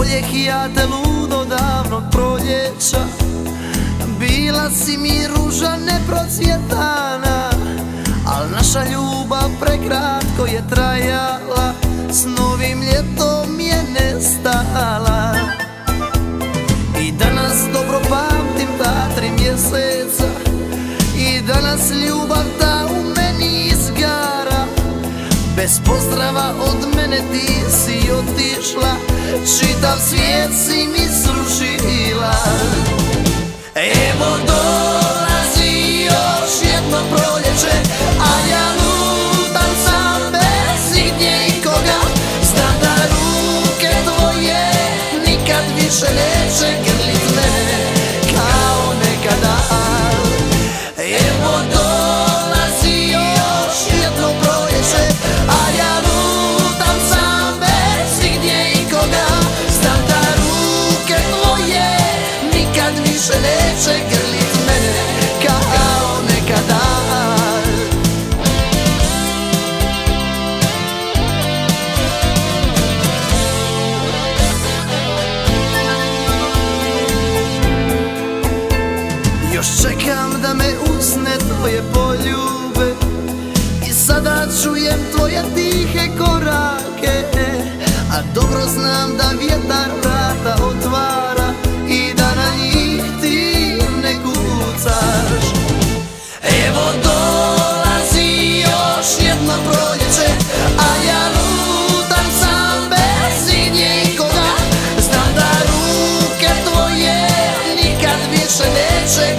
boljeg i ja te ludo davnog proljeća. Bila si mi ruža neprocvjetana, al naša ljubav prekratko je trajala, s novim ljetom je nestala. I danas dobro pamtim ta 3 mjeseca, i danas ljubav ta u meni izgara. Bez pozdrava od mene ti si otišla, čitav svijet si mi srušila. Evo dolazi još jedno proljeće, a ja lutam sam bez igdje ikoga. Znam da ruke tvoje nikad više neće grlit mene kao nekada. Evo dolazi još jedno proljeće, a ja lutam sam bez igdje ikoga. Znam da ruke tvoje nikad više neće grlit mene kao nekada. Još čekam da me usne tvoje poljube, i sada čujem tvoje tihe korake, a dobro znam da vjetar vrata otvara i da na njih ti ne kucaš. Evo dolazi još jedno proljeće, a ja lutam sam bez igdje ikoga. Znam da ruke tvoje nikad više neće